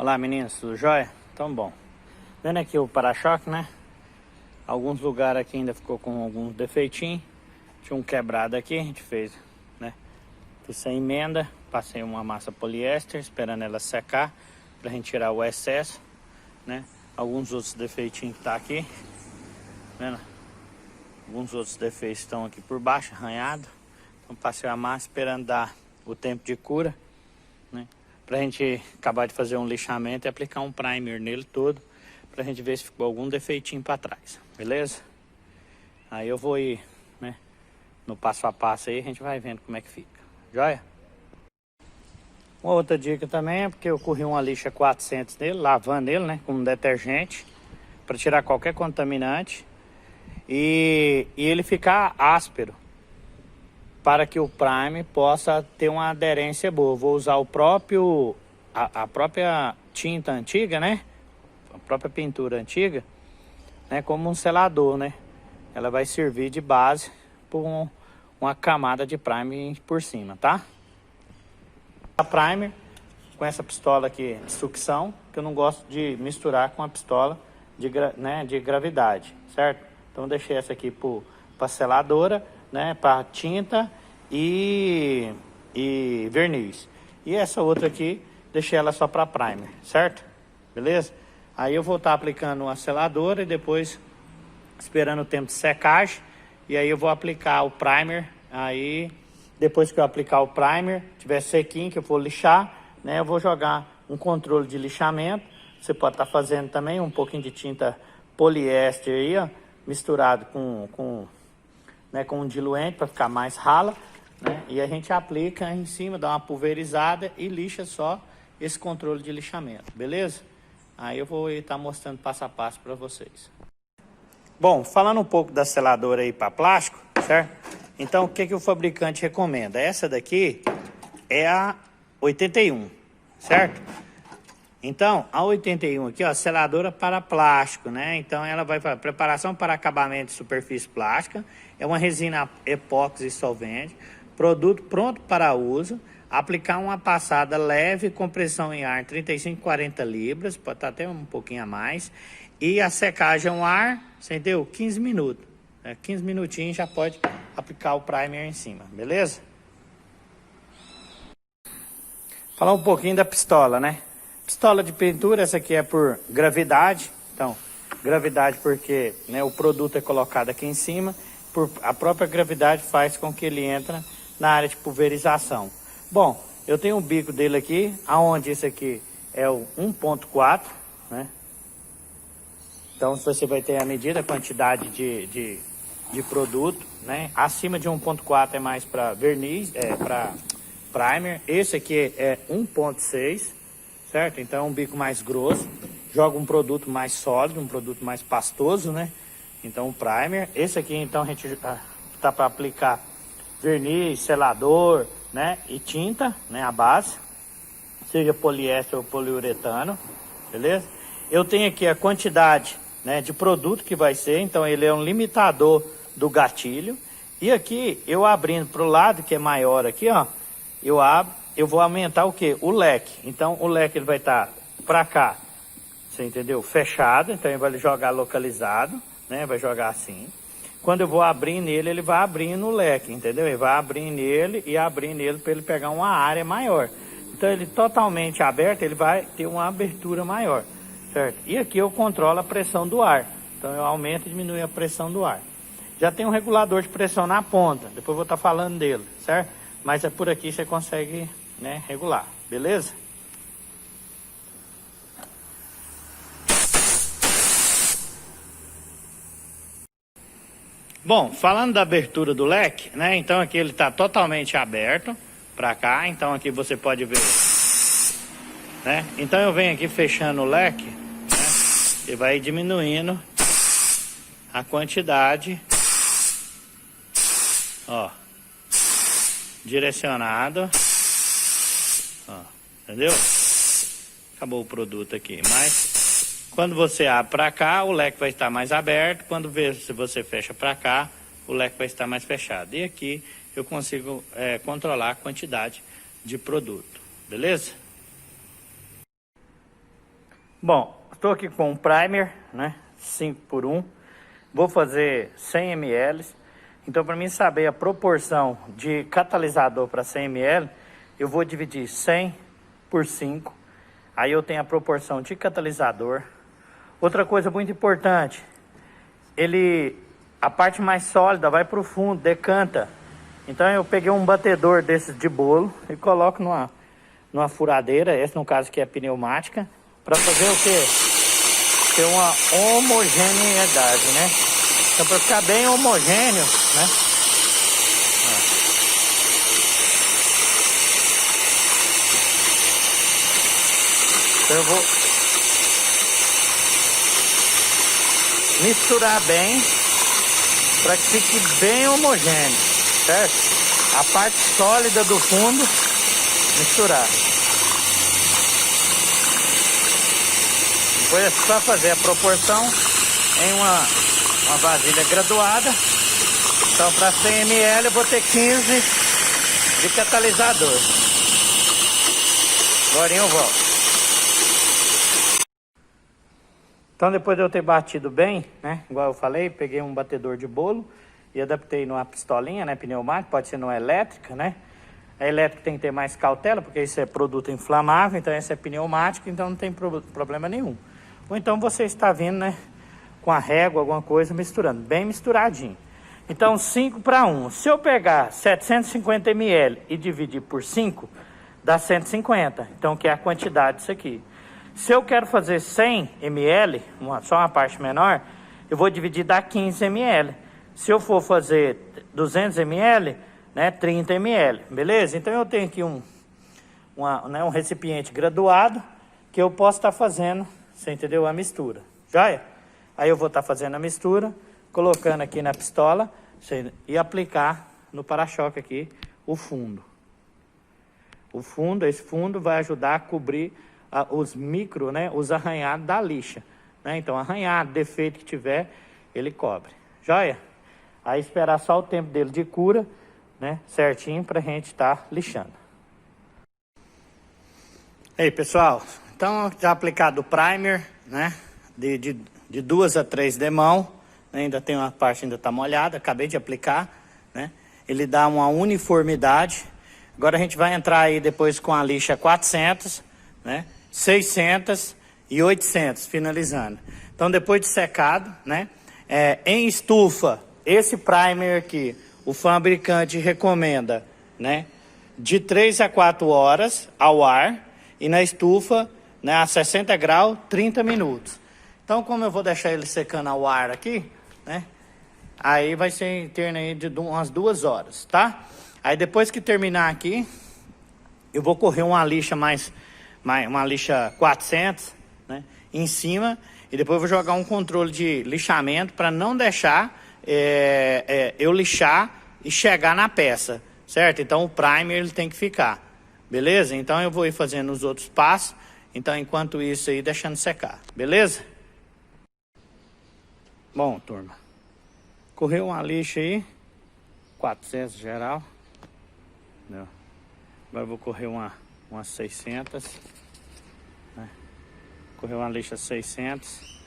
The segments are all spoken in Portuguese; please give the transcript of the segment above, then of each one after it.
Olá meninos, tudo jóia? Então bom, vendo aqui o para-choque, né? Alguns lugares aqui ainda ficou com alguns defeitinhos. Tinha um quebrado aqui, a gente fez, né? Fiz essa emenda, passei uma massa poliéster, esperando ela secar, pra gente tirar o excesso, né? Alguns outros defeitinhos que tá aqui, vendo? Alguns outros defeitos estão aqui por baixo, arranhado. Então passei a massa esperando dar o tempo de cura, né? Pra gente acabar de fazer um lixamento e aplicar um primer nele todo, pra gente ver se ficou algum defeitinho para trás, beleza? Aí eu vou ir, né, no passo a passo aí, a gente vai vendo como é que fica, joia? Uma outra dica também é porque eu corri uma lixa 400 nele, lavando ele, né, com um detergente, para tirar qualquer contaminante e ele ficar áspero, para que o primer possa ter uma aderência boa. Vou usar o próprio, a própria tinta antiga, né? A própria pintura antiga, né? Como um selador, né? Ela vai servir de base por uma camada de primer por cima, tá? A primer com essa pistola aqui de sucção, que eu não gosto de misturar com a pistola de gravidade, certo? Então deixei essa aqui para seladora, né, para tinta e verniz. E essa outra aqui, deixei ela só para primer, certo? Beleza? Aí eu vou estar aplicando uma seladora e depois esperando o tempo de secagem. E aí eu vou aplicar o primer. Aí depois que eu aplicar o primer, tiver sequinho, que eu for lixar, né, eu vou jogar um controle de lixamento. Você pode estar fazendo também um pouquinho de tinta poliéster aí, ó, misturado com um diluente para ficar mais rala, né? E a gente aplica em cima, dá uma pulverizada e lixa só esse controle de lixamento, beleza? Aí eu vou estar mostrando passo a passo para vocês. Bom, falando um pouco da seladora aí para plástico, certo? Então o que o fabricante recomenda? Essa daqui é a 81, certo? Então, a 81 aqui, ó, seladora para plástico, né? Então, ela vai para preparação para acabamento de superfície plástica. É uma resina epóxi solvente. Produto pronto para uso. Aplicar uma passada leve com pressão em ar 35 a 40 libras. Pode estar até um pouquinho a mais. E a secagem ao ar, você entendeu? 15 minutos. 15 minutinhos já pode aplicar o primer em cima, beleza? Falar um pouquinho da pistola, né? Pistola de pintura, essa aqui é por gravidade. Então, gravidade porque, né, o produto é colocado aqui em cima. A própria gravidade faz com que ele entre na área de pulverização. Bom, eu tenho o bico dele aqui, aonde esse aqui é o 1.4, né? Então você vai ter a medida, a quantidade de produto, né? Acima de 1.4 é mais para verniz, para primer. Esse aqui é 1.6. Certo? Então é um bico mais grosso, joga um produto mais sólido, um produto mais pastoso, né? Então o primer. Esse aqui então a gente tá para aplicar verniz, selador, né? E tinta, né? A base, seja poliéster ou poliuretano, beleza? Eu tenho aqui a quantidade, né, de produto que vai ser, então ele é um limitador do gatilho. E aqui eu abrindo para o lado, que é maior aqui, ó, eu abro. Eu vou aumentar o que? O leque. Então o leque ele vai estar para cá, você entendeu? Fechado, então ele vai jogar localizado, né? Vai jogar assim. Quando eu vou abrir nele, ele vai abrindo o leque, entendeu? Ele vai abrir nele e abrir nele para ele pegar uma área maior. Então ele totalmente aberto, ele vai ter uma abertura maior, certo? E aqui eu controlo a pressão do ar. Então eu aumento e diminuo a pressão do ar. Já tem um regulador de pressão na ponta, depois eu vou estar falando dele, certo? Mas é por aqui você consegue, né, regular, beleza? Bom, falando da abertura do leque, né? Então aqui ele está totalmente aberto para cá, então aqui você pode ver, né? Então eu venho aqui fechando o leque, né? E vai diminuindo a quantidade, ó, direcionado. Entendeu? Acabou o produto aqui, mas quando você abre para cá, o leque vai estar mais aberto. Quando você fecha para cá, o leque vai estar mais fechado. E aqui eu consigo controlar a quantidade de produto, beleza? Bom, estou aqui com um primer, né? 5 por 1. Vou fazer 100 ml. Então, para mim saber a proporção de catalisador para 100 ml, eu vou dividir 100 por 5. Aí eu tenho a proporção de catalisador. Outra coisa muito importante, a parte mais sólida vai para o fundo, decanta. Então eu peguei um batedor desses de bolo e coloco numa furadeira, esse no caso aqui é pneumática, para fazer o quê? Ter uma homogeneidade, né? Então para ficar bem homogêneo, né? Então eu vou misturar bem para que fique bem homogêneo, certo? A parte sólida do fundo, misturar. Depois é só fazer a proporção em uma vasilha graduada. Então para 100 ml eu vou ter 15 de catalisador. Agora eu volto. Então depois de eu ter batido bem, né, igual eu falei, peguei um batedor de bolo e adaptei numa pistolinha, né, pneumática, pode ser numa elétrica, né. A elétrica tem que ter mais cautela, porque isso é produto inflamável, então essa é pneumática, então não tem problema nenhum. Ou então você está vindo, né, com a régua, alguma coisa, misturando, bem misturadinho. Então 5 para 1. Se eu pegar 750 ml e dividir por 5, dá 150, então que é a quantidade disso aqui. Se eu quero fazer 100 ml, só uma parte menor, eu vou dividir, dá 15 ml. Se eu for fazer 200 ml, né, 30 ml, beleza? Então eu tenho aqui um recipiente graduado que eu posso estar fazendo, você entendeu? A mistura, joia? Aí eu vou estar fazendo a mistura, colocando aqui na pistola e aplicar no para-choque aqui o fundo. Esse fundo vai ajudar a cobrir os os arranhados da lixa, né? Então, arranhado, defeito que tiver, ele cobre, joia? Aí esperar só o tempo dele de cura, né? Certinho pra gente estar lixando. Aí, pessoal, então já aplicado o primer, né? De 2 a 3 demão, né? Ainda tem uma parte ainda tá molhada, acabei de aplicar, né? Ele dá uma uniformidade. Agora a gente vai entrar aí depois com a lixa 400, né? 600 e 800, finalizando. Então, depois de secado, né? Em estufa, esse primer aqui, o fabricante recomenda, né? De 3 a 4 horas ao ar e na estufa, né? A 60 graus, 30 minutos. Então, como eu vou deixar ele secando ao ar aqui, né? Aí vai ser em torno aí de umas 2 horas, tá? Aí depois que terminar aqui, eu vou correr uma lixa uma lixa 400, né, em cima, e depois eu vou jogar um controle de lixamento para não deixar eu lixar e chegar na peça, certo? Então o primer ele tem que ficar, beleza? Então eu vou ir fazendo os outros passos, então enquanto isso aí deixando secar, beleza? Bom, turma, correu uma lixa aí, 400 geral, entendeu? Agora eu vou correr umas 600, né? Correr uma lixa 600,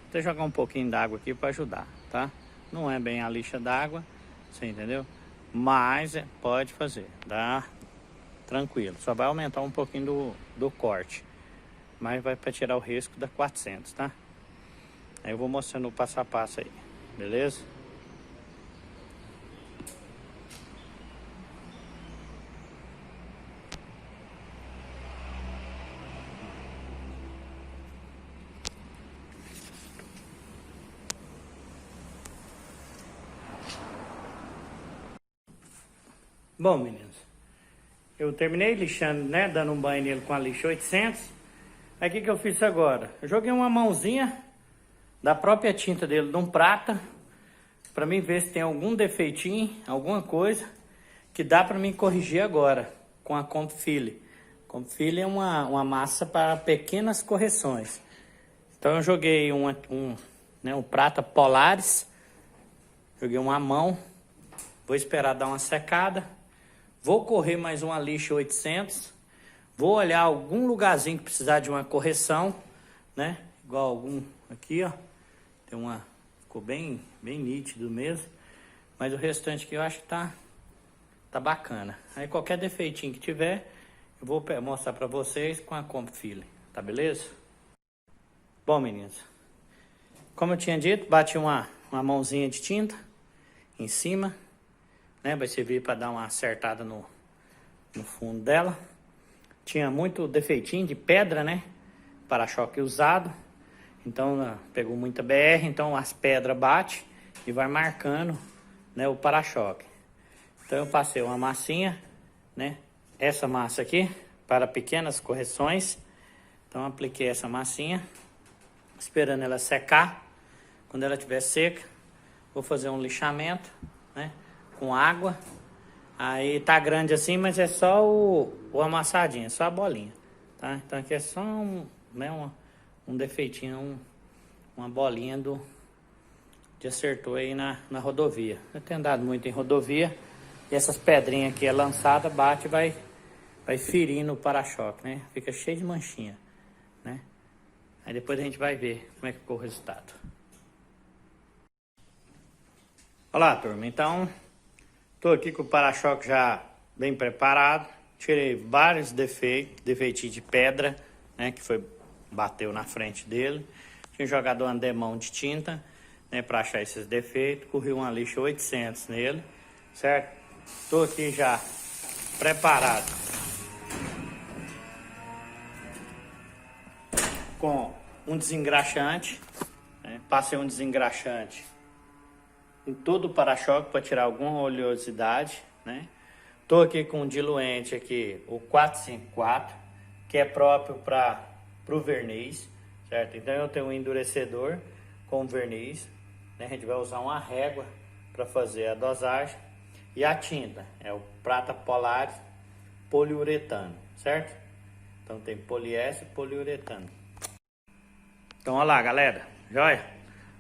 até jogar um pouquinho d'água aqui para ajudar, tá? Não é bem a lixa d'água, você entendeu? Mas pode fazer, dá tranquilo, só vai aumentar um pouquinho do corte, mas vai para tirar o risco da 400, tá? Aí eu vou mostrando o passo a passo aí, beleza? Bom, meninos, eu terminei lixando, né, dando um banho nele com a lixa 800. Aí o que eu fiz agora? Eu joguei uma mãozinha da própria tinta dele num prata, para mim ver se tem algum defeitinho, alguma coisa que dá para mim corrigir agora com a Comfili. Comfili é uma massa para pequenas correções. Então eu joguei um prata Polaris, joguei uma mão, vou esperar dar uma secada. Vou correr mais uma lixa 800. Vou olhar algum lugarzinho que precisar de uma correção. né? Igual algum aqui, ó. Tem uma... Ficou bem nítido mesmo. Mas o restante aqui eu acho que tá bacana. Aí qualquer defeitinho que tiver, eu vou mostrar pra vocês com a Comp Filler, tá beleza? Bom, meninos, como eu tinha dito, bati uma mãozinha de tinta em cima, né? Vai servir para dar uma acertada no fundo dela. Tinha muito defeitinho de pedra, né? Para-choque usado. Então, pegou muita BR, então as pedras batem e vai marcando, né, o para-choque. Então eu passei uma massinha, né? Essa massa aqui, para pequenas correções. Então apliquei essa massinha, esperando ela secar. Quando ela estiver seca, vou fazer um lixamento, né? Com água. Aí tá grande assim, mas é só o amassadinho, é só a bolinha, tá? Então aqui é só um defeitinho, uma bolinha que acertou aí na rodovia. Eu tenho andado muito em rodovia e essas pedrinhas aqui é lançada, bate e vai ferindo o para-choque, né? Fica cheio de manchinha, né? Aí depois a gente vai ver como é que ficou o resultado. Olá, turma. Então, tô aqui com o para-choque já bem preparado. Tirei vários defeitinhos de pedra, né? Que bateu na frente dele. Tinha jogado uma demão de tinta, né? Para achar esses defeitos. Corri uma lixa 800 nele, certo? Tô aqui já preparado com um desengraxante, né? Passei um desengraxante em todo o para-choque para tirar alguma oleosidade, né? Tô aqui com um diluente aqui, o 454, que é próprio para o verniz, certo? Então eu tenho um endurecedor com verniz, né? A gente vai usar uma régua para fazer a dosagem. E a tinta é o Prata Polaris poliuretano, certo? Então tem poliéster e poliuretano. Então olha lá, galera, joia?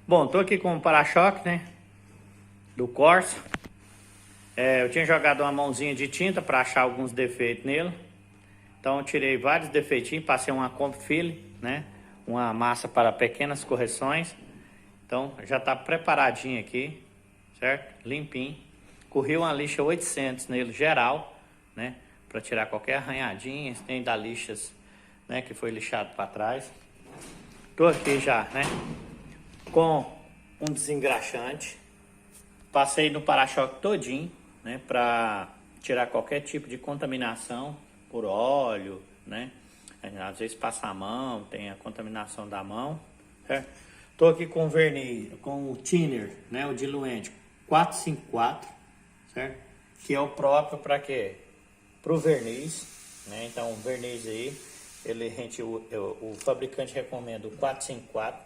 Bom, tô aqui com o para-choque, né? Do Corsa. Eu tinha jogado uma mãozinha de tinta para achar alguns defeitos nele. Então eu tirei vários defeitinhos, passei uma Comp Filler, né? Uma massa para pequenas correções. Então já tá preparadinho aqui, certo? Limpinho. Corri uma lixa 800 nele geral, né? Para tirar qualquer arranhadinha, tem da lixas, né? Que foi lixado para trás. Tô aqui já, né? Com um desengraxante. Passei no para-choque todinho, né? Para tirar qualquer tipo de contaminação por óleo, né? Às vezes passa a mão, tem a contaminação da mão, certo? Tô aqui com verniz, com o thinner, né? O diluente 454, certo? Que é o próprio para quê? Pro verniz, né? Então o verniz aí, o fabricante recomenda o 454.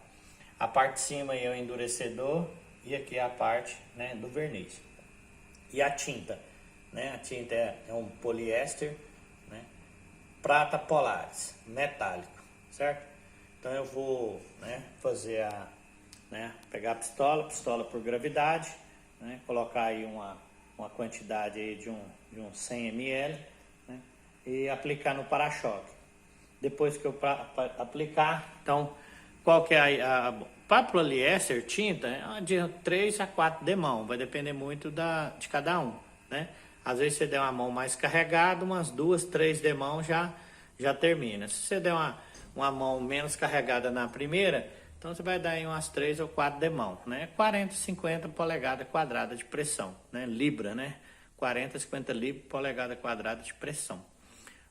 A parte de cima aí é o endurecedor e aqui é a parte, né, do verniz. E a tinta, né? A tinta é um poliéster, né? Prata Polaris, metálico, certo? Então eu vou, né, fazer pegar a pistola por gravidade, né? Colocar aí uma quantidade aí de uns 100 ml, né? E aplicar no para-choque. Depois que eu aplicar, então, qual que é para poliéster, tinta, é de 3 a 4 demão, vai depender muito de cada um, né? Às vezes você der uma mão mais carregada, umas 2, 3 demão já termina. Se você der uma mão menos carregada na primeira, então você vai dar aí umas 3 ou 4 demão, né? 40, 50 polegadas quadrada de pressão, né? Libra, né? 40, 50 libras polegada quadrada de pressão.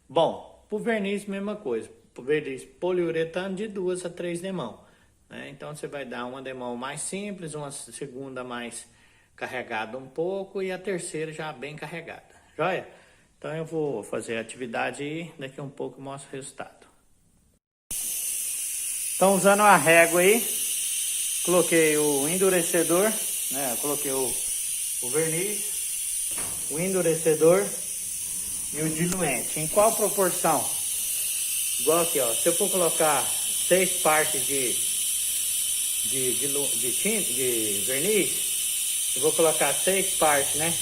Bom, pro verniz, mesma coisa. Pro verniz poliuretano de 2 a 3 demão. Né? Então você vai dar uma demão mais simples, uma segunda mais carregada um pouco e a terceira já bem carregada. Joia? Então eu vou fazer a atividade e daqui a um pouco eu mostro o resultado. Então usando a régua aí, coloquei o endurecedor, né? Eu coloquei o verniz, o endurecedor e o diluente. Em qual proporção? Igual aqui, ó. Se eu for colocar 6 partes de verniz, eu vou colocar 6 partes, né?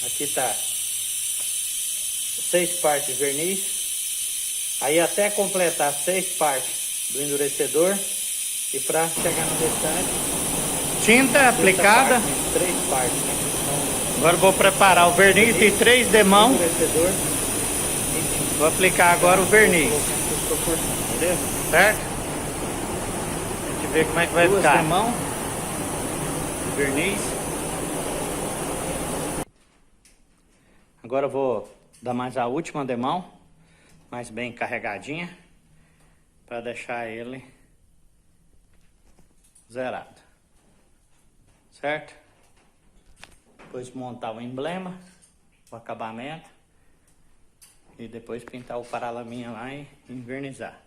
Aqui tá 6 partes de verniz. Aí até completar 6 partes do endurecedor. E para chegar no restante, tinta aplicada. Parte, 3 partes, né? Então, agora vou preparar o verniz de 3 demão. Endurecedor. Vou aplicar agora o verniz. Certo? A gente vê como é que vai ficar. Demão, verniz. Agora eu vou dar mais a última demão, mais bem carregadinha, para deixar ele zerado. Certo? Depois montar o emblema, o acabamento. E depois pintar o paralaminha lá e envernizar.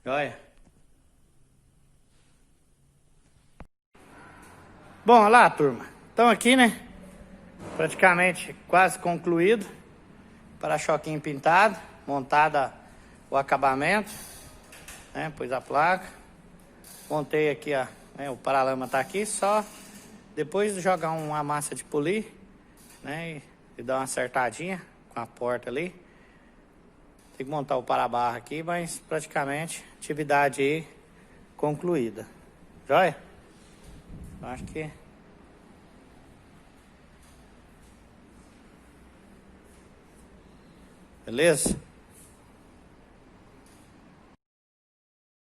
Joia? Bom, olha lá, turma. Então aqui, né? Praticamente quase concluído. Para-choquinho pintado. Montada o acabamento. Né? Pus a placa. Montei aqui, ó. Né? O paralama tá aqui. Só depois de jogar uma massa de polir. Né? E dar uma acertadinha com a porta ali. Tem que montar o para-barra aqui, mas praticamente atividade aí concluída. Joia? Eu acho que... Beleza?